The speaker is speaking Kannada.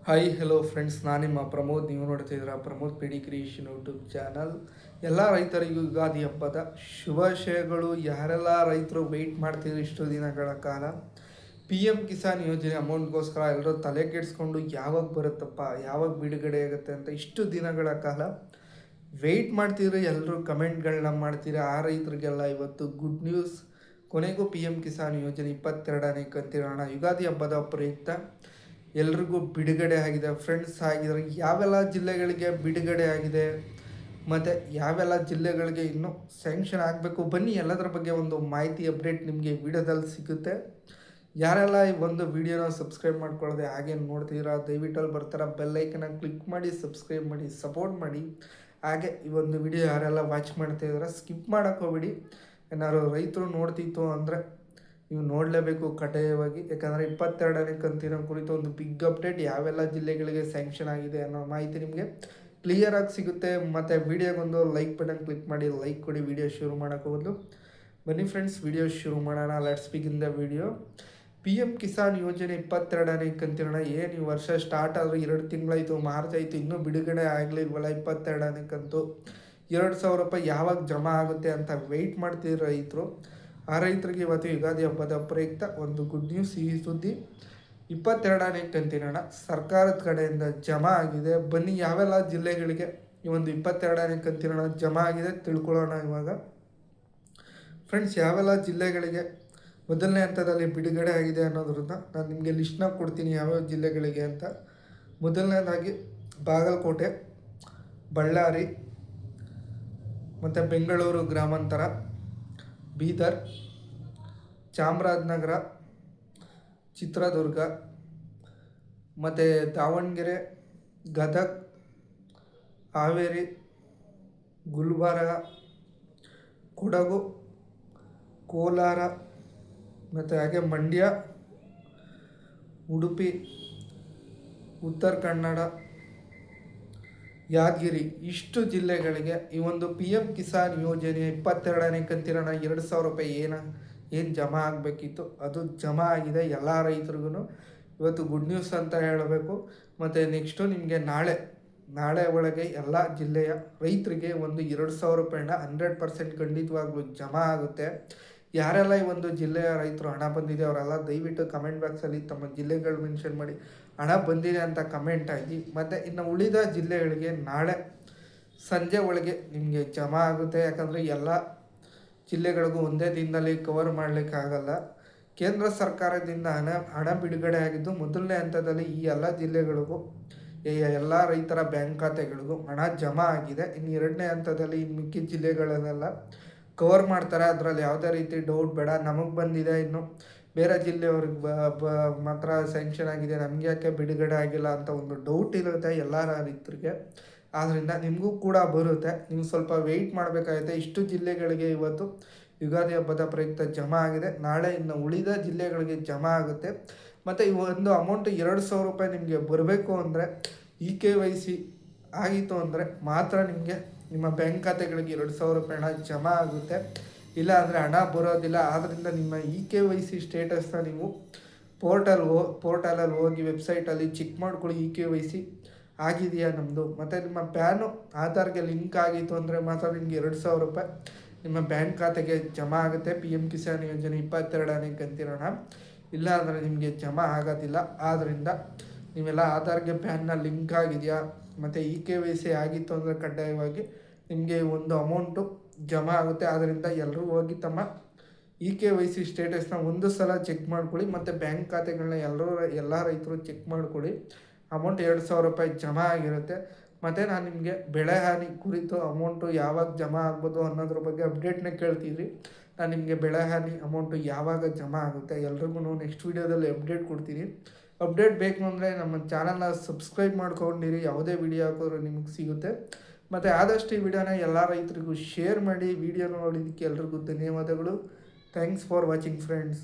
ಹಾಯ್ ಹಲೋ ಫ್ರೆಂಡ್ಸ್, ನಾನು ನಿಮ್ಮ ಪ್ರಮೋದ್. ನೀವು ನೋಡ್ತಿದ್ದೀರಾ Pramod PD creation YouTube channel. ಎಲ್ಲ ರೈತರಿಗೂ ಯುಗಾದಿ ಹಬ್ಬದ ಶುಭಾಶಯಗಳು. ಯಾರೆಲ್ಲ ರೈತರು ವೆಯ್ಟ್ ಮಾಡ್ತಿದ್ರು ಇಷ್ಟು ದಿನಗಳ ಕಾಲ ಪಿ ಎಮ್ ಕಿಸಾನ್ ಯೋಜನೆ ಅಮೌಂಟ್ಗೋಸ್ಕರ ಎಲ್ಲರೂ ತಲೆ ಕೆಡಿಸ್ಕೊಂಡು ಯಾವಾಗ ಬರುತ್ತಪ್ಪ, ಯಾವಾಗ ಬಿಡುಗಡೆ ಆಗುತ್ತೆ ಅಂತ ಇಷ್ಟು ದಿನಗಳ ಕಾಲ ವೆಯ್ಟ್ ಮಾಡ್ತಿದ್ರು. ಎಲ್ಲರೂ ಕಮೆಂಟ್ಗಳನ್ನ ಮಾಡ್ತೀರಾ. ಆ ರೈತರಿಗೆಲ್ಲ ಇವತ್ತು ಗುಡ್ ನ್ಯೂಸ್. ಕೊನೆಗೂ ಪಿ ಎಮ್ ಕಿಸಾನ್ ಯೋಜನೆ 22ನೇ ಕಂತಿನ ಹಣ ಯುಗಾದಿ ಹಬ್ಬದ ಪ್ರಯುಕ್ತ ಎಲ್ರಿಗೂ ಬಿಡುಗಡೆ ಆಗಿದೆ. ಫ್ರೆಂಡ್ಸ್, ಆಗಿದ್ರೆ ಯಾವೆಲ್ಲ ಜಿಲ್ಲೆಗಳಿಗೆ ಬಿಡುಗಡೆ ಆಗಿದೆ ಮತ್ತು ಯಾವೆಲ್ಲ ಜಿಲ್ಲೆಗಳಿಗೆ ಇನ್ನೂ ಸ್ಯಾಂಕ್ಷನ್ ಆಗಬೇಕು, ಬನ್ನಿ ಎಲ್ಲದರ ಬಗ್ಗೆ ಒಂದು ಮಾಹಿತಿ ಅಪ್ಡೇಟ್ ನಿಮಗೆ ವಿಡಿಯೋದಲ್ಲಿ ಸಿಗುತ್ತೆ. ಯಾರೆಲ್ಲ ಈ ಒಂದು ವಿಡಿಯೋನ ಸಬ್ಸ್ಕ್ರೈಬ್ ಮಾಡ್ಕೊಳ್ಳೋದೆ ಹಾಗೆ ನೋಡ್ತಿದ್ದೀರಾ, ದಯವಿಟ್ಟು ಬರ್ತಾರ ಬೆಲ್ಲೈಕನ್ನ ಕ್ಲಿಕ್ ಮಾಡಿ ಸಬ್ಸ್ಕ್ರೈಬ್ ಮಾಡಿ ಸಪೋರ್ಟ್ ಮಾಡಿ. ಹಾಗೆ ಈ ಒಂದು ವಿಡಿಯೋ ಯಾರೆಲ್ಲ ವಾಚ್ ಮಾಡ್ತಾಯಿದ್ರೆ ಸ್ಕಿಪ್ ಮಾಡೋಕ್ಕೆ ಹೋಗ್ಬಿಡಿ. ಏನಾದ್ರು ರೈತರು ನೋಡ್ತಿತ್ತು ಅಂದರೆ ನೀವು ನೋಡಲೇಬೇಕು ಕಡ್ಡಾಯವಾಗಿ. ಯಾಕಂದರೆ 22ನೇ ಕಂತಿನ ಕುರಿತು ಒಂದು ಬಿಗ್ ಅಪ್ಡೇಟ್, ಯಾವೆಲ್ಲ ಜಿಲ್ಲೆಗಳಿಗೆ ಸ್ಯಾಂಕ್ಷನ್ ಆಗಿದೆ ಅನ್ನೋ ಮಾಹಿತಿ ನಿಮಗೆ ಕ್ಲಿಯರಾಗಿ ಸಿಗುತ್ತೆ. ಮತ್ತು ವಿಡಿಯೋಗೊಂದು ಲೈಕ್ ಬಟನ್ ಕ್ಲಿಕ್ ಮಾಡಿ ಲೈಕ್ ಕೊಡಿ. ವಿಡಿಯೋ ಶುರು ಮಾಡೋಕ್ಕೆ ಮೊದಲು ಬನ್ನಿ ಫ್ರೆಂಡ್ಸ್, ವಿಡಿಯೋ ಶುರು ಮಾಡೋಣ. Let's begin the video. P M Kisan ಯೋಜನೆ 22ನೇ ಕಂತಿನ ಏನು ಈ ವರ್ಷ ಸ್ಟಾರ್ಟ್ ಆದರೆ 2 ತಿಂಗಳಾಯಿತು, ಮಾರ್ಚ್ ಆಯಿತು, ಇನ್ನೂ ಬಿಡುಗಡೆ ಆಗಲಿಲ್ವಲ್ಲ. 22ನೇ ಕಂತು 2,000 ರೂಪಾಯಿ ಯಾವಾಗ ಜಮಾ ಆಗುತ್ತೆ ಅಂತ ವೆಯ್ಟ್ ಮಾಡ್ತಿದ್ರು ರೈತರು. ಆ ರೈತರಿಗೆ ಇವತ್ತು ಯುಗಾದಿ ಹಬ್ಬದ ಪ್ರಯುಕ್ತ ಒಂದು ಗುಡ್ ನ್ಯೂಸ್. ಈ ಸುದ್ದಿ 22ನೇ ಕಂತಿನ ಹಣ ಸರ್ಕಾರದ ಕಡೆಯಿಂದ ಜಮಾ ಆಗಿದೆ. ಬನ್ನಿ ಯಾವೆಲ್ಲ ಜಿಲ್ಲೆಗಳಿಗೆ ಈ ಒಂದು 22ನೇ ಕಂತಿನ ಹಣ ಜಮಾ ಆಗಿದೆ ತಿಳ್ಕೊಳ್ಳೋಣ ಇವಾಗ. ಫ್ರೆಂಡ್ಸ್, ಯಾವೆಲ್ಲ ಜಿಲ್ಲೆಗಳಿಗೆ ಮೊದಲನೇ ಹಂತದಲ್ಲಿ ಬಿಡುಗಡೆ ಆಗಿದೆ ಅನ್ನೋದ್ರಿಂದ ನಾನು ನಿಮಗೆ ಲಿಸ್ಟ್ನ ಕೊಡ್ತೀನಿ ಯಾವ್ಯಾವ ಜಿಲ್ಲೆಗಳಿಗೆ ಅಂತ. ಮೊದಲನೇದಾಗಿ ಬಾಗಲಕೋಟೆ, ಬಳ್ಳಾರಿ, ಮತ್ತು ಬೆಂಗಳೂರು ಗ್ರಾಮಾಂತರ, ಬೀದರ್, ಚಾಮರಾಜನಗರ, ಚಿತ್ರದುರ್ಗ, ಮತ್ತು ದಾವಣಗೆರೆ, ಗದಗ, ಹಾವೇರಿ, ಗುಲ್ಬರ್ಗ, ಕೊಡಗು, ಕೋಲಾರ, ಮತ್ತು ಹಾಗೆ ಮಂಡ್ಯ, ಉಡುಪಿ, ಉತ್ತರ ಕನ್ನಡ, ಯಾದಗಿರಿ, ಇಷ್ಟು ಜಿಲ್ಲೆಗಳಿಗೆ ಈ ಒಂದು ಪಿ ಎಮ್ ಕಿಸಾನ್ ಯೋಜನೆ 22ನೇ ಕಂತಿನ 2,000 ರೂಪಾಯಿ ಏನು ಜಮಾ ಆಗಬೇಕಿತ್ತು ಅದು ಜಮಾ ಆಗಿದೆ ಎಲ್ಲ ರೈತರಿಗೂ. ಇವತ್ತು ಗುಡ್ ನ್ಯೂಸ್ ಅಂತ ಹೇಳಬೇಕು. ಮತ್ತು ನೆಕ್ಸ್ಟು ನಿಮಗೆ ನಾಳೆ ಒಳಗೆ ಎಲ್ಲ ಜಿಲ್ಲೆಯ ರೈತರಿಗೆ ಒಂದು 2,000 ರೂಪಾಯಿನ 100% ಖಂಡಿತವಾಗ್ಲೂ ಜಮಾ ಆಗುತ್ತೆ. ಯಾರೆಲ್ಲ ಈ ಒಂದು ಜಿಲ್ಲೆಯ ರೈತರು ಹಣ ಬಂದಿದೆ ಅವರೆಲ್ಲ ದಯವಿಟ್ಟು ಕಮೆಂಟ್ ಬಾಕ್ಸಲ್ಲಿ ತಮ್ಮ ಜಿಲ್ಲೆಗಳು ಮೆನ್ಷನ್ ಮಾಡಿ ಹಣ ಬಂದಿದೆ ಅಂತ ಕಮೆಂಟ್ ಆಗಿ. ಮತ್ತು ಇನ್ನು ಉಳಿದ ಜಿಲ್ಲೆಗಳಿಗೆ ನಾಳೆ ಸಂಜೆ ಒಳಗೆ ನಿಮಗೆ ಜಮಾ ಆಗುತ್ತೆ. ಯಾಕಂದರೆ ಎಲ್ಲ ಜಿಲ್ಲೆಗಳಿಗೂ ಒಂದೇ ದಿನದಲ್ಲಿ ಕವರ್ ಮಾಡಲಿಕ್ಕಾಗಲ್ಲ. ಕೇಂದ್ರ ಸರ್ಕಾರದಿಂದ ಹಣ ಬಿಡುಗಡೆ ಆಗಿದ್ದು ಮೊದಲನೇ ಹಂತದಲ್ಲಿ ಈ ಎಲ್ಲ ಜಿಲ್ಲೆಗಳಿಗೂ ಎಲ್ಲ ರೈತರ ಬ್ಯಾಂಕ್ ಖಾತೆಗಳಿಗೂ ಹಣ ಜಮಾ ಆಗಿದೆ. ಇನ್ನು 2ನೇ ಹಂತದಲ್ಲಿ ಇನ್ನು ಮಿಕ್ಕಿ ಜಿಲ್ಲೆಗಳನ್ನೆಲ್ಲ ಕವರ್ ಮಾಡ್ತಾರೆ. ಅದರಲ್ಲಿ ಯಾವುದೇ ರೀತಿ ಡೌಟ್ ಬೇಡ. ನಮಗೆ ಬಂದಿದೆ, ಇನ್ನು ಬೇರೆ ಜಿಲ್ಲೆಯವ್ರಿಗೆ ಮಾತ್ರ ಸ್ಯಾಂಕ್ಷನ್ ಆಗಿದೆ, ನಮಗೆ ಯಾಕೆ ಬಿಡುಗಡೆ ಆಗಿಲ್ಲ ಅಂತ ಒಂದು ಡೌಟ್ ಇರುತ್ತೆ ಎಲ್ಲ ರೈತರಿಗೆ. ಆದ್ದರಿಂದ ನಿಮಗೂ ಕೂಡ ಬರುತ್ತೆ, ನೀವು ಸ್ವಲ್ಪ ವೆಯ್ಟ್ ಮಾಡಬೇಕಾಗುತ್ತೆ. ಇಷ್ಟು ಜಿಲ್ಲೆಗಳಿಗೆ ಇವತ್ತು ಯುಗಾದಿ ಹಬ್ಬದ ಪ್ರಯುಕ್ತ ಜಮಾ ಆಗಿದೆ. ನಾಳೆ ಇನ್ನು ಉಳಿದ ಜಿಲ್ಲೆಗಳಿಗೆ ಜಮಾ ಆಗುತ್ತೆ. ಮತ್ತು ಈ ಒಂದು ಅಮೌಂಟ್ 2,000 ರೂಪಾಯಿ ನಿಮಗೆ ಬರಬೇಕು ಅಂದರೆ KYC ಆಗಿತ್ತು ಅಂದರೆ ಮಾತ್ರ ನಿಮಗೆ ನಿಮ್ಮ ಬ್ಯಾಂಕ್ ಖಾತೆಗಳಿಗೆ 2,000 ರೂಪಾಯಿ ಹಣ ಜಮಾ ಆಗುತ್ತೆ. ಇಲ್ಲ ಅಂದರೆ ಹಣ ಬರೋದಿಲ್ಲ. ಆದ್ದರಿಂದ ನಿಮ್ಮ KYC ಸ್ಟೇಟಸ್ನ ನೀವು ಪೋರ್ಟಲಲ್ಲಿ ಹೋಗಿ ವೆಬ್ಸೈಟಲ್ಲಿ ಚೆಕ್ ಮಾಡ್ಕೊಳ್ಳಿ. KYC ಆಗಿದೆಯಾ ನಮ್ಮದು, ಮತ್ತು ನಿಮ್ಮ ಪ್ಯಾನು ಆಧಾರ್ಗೆ ಲಿಂಕ್ ಆಗಿತ್ತು ಅಂದರೆ ಮಾತ್ರ ನಿಮಗೆ 2,000 ರೂಪಾಯಿ ನಿಮ್ಮ ಬ್ಯಾಂಕ್ ಖಾತೆಗೆ ಜಮಾ ಆಗುತ್ತೆ. ಪಿ ಎಮ್ ಕಿಸಾನ್ ಯೋಜನೆ 22ನೇ ಕಂತಿನ ಹಣ. ಇಲ್ಲ ಅಂದರೆ ನಿಮಗೆ ಜಮಾ ಆಗೋದಿಲ್ಲ. ಆದ್ದರಿಂದ ನೀವೆಲ್ಲ ಆಧಾರ್ಗೆ ಪ್ಯಾನ್ನ ಲಿಂಕ್ ಆಗಿದೆಯಾ ಮತ್ತು KYC ಆಗಿತ್ತು ಅಂದರೆ ಕಡ್ಡಾಯವಾಗಿ ನಿಮಗೆ ಒಂದು ಅಮೌಂಟು ಜಮಾ ಆಗುತ್ತೆ. ಆದ್ದರಿಂದ ಎಲ್ಲರೂ ಹೋಗಿ ತಮ್ಮ KYC ಸ್ಟೇಟಸ್ನ ಒಂದು ಸಲ ಚೆಕ್ ಮಾಡ್ಕೊಳ್ಳಿ. ಮತ್ತು ಬ್ಯಾಂಕ್ ಖಾತೆಗಳನ್ನ ಎಲ್ಲ ರೈತರು ಚೆಕ್ ಮಾಡ್ಕೊಳ್ಳಿ. ಅಮೌಂಟ್ 2,000 ರೂಪಾಯಿ ಜಮಾ ಆಗಿರುತ್ತೆ. ಮತ್ತು ನಾನು ನಿಮಗೆ ಬೆಳೆ ಹಾನಿ ಕುರಿತು ಅಮೌಂಟು ಯಾವಾಗ ಜಮಾ ಆಗ್ಬೋದು ಅನ್ನೋದ್ರ ಬಗ್ಗೆ ಅಪ್ಡೇಟ್ನ ಕೇಳ್ತಿದ್ರಿ. ನಾನು ನಿಮಗೆ ಬೆಳೆ ಹಾನಿ ಅಮೌಂಟು ಯಾವಾಗ ಜಮಾ ಆಗುತ್ತೆ ಎಲ್ರಿಗೂ ನೆಕ್ಸ್ಟ್ ವೀಡಿಯೋದಲ್ಲಿ ಅಪ್ಡೇಟ್ ಕೊಡ್ತೀನಿ. ಅಪ್ಡೇಟ್ ಬೇಕು ಅಂದರೆ ನಮ್ಮ ಚಾನಲ್ನ ಸಬ್ಸ್ಕ್ರೈಬ್ ಮಾಡ್ಕೊಂಡಿರಿ, ಯಾವುದೇ ವಿಡಿಯೋ ಹಾಕಿದ್ರೂ ನಿಮಗೆ ಸಿಗುತ್ತೆ. ಮತ್ತು ಆದಷ್ಟು ಈ ವಿಡಿಯೋನ ಎಲ್ಲ ರೈತರಿಗೂ ಶೇರ್ ಮಾಡಿ. ವಿಡಿಯೋ ನೋಡಿದ್ದಕ್ಕೆ ಎಲ್ರಿಗೂ ಧನ್ಯವಾದಗಳು. Thanks for watching friends.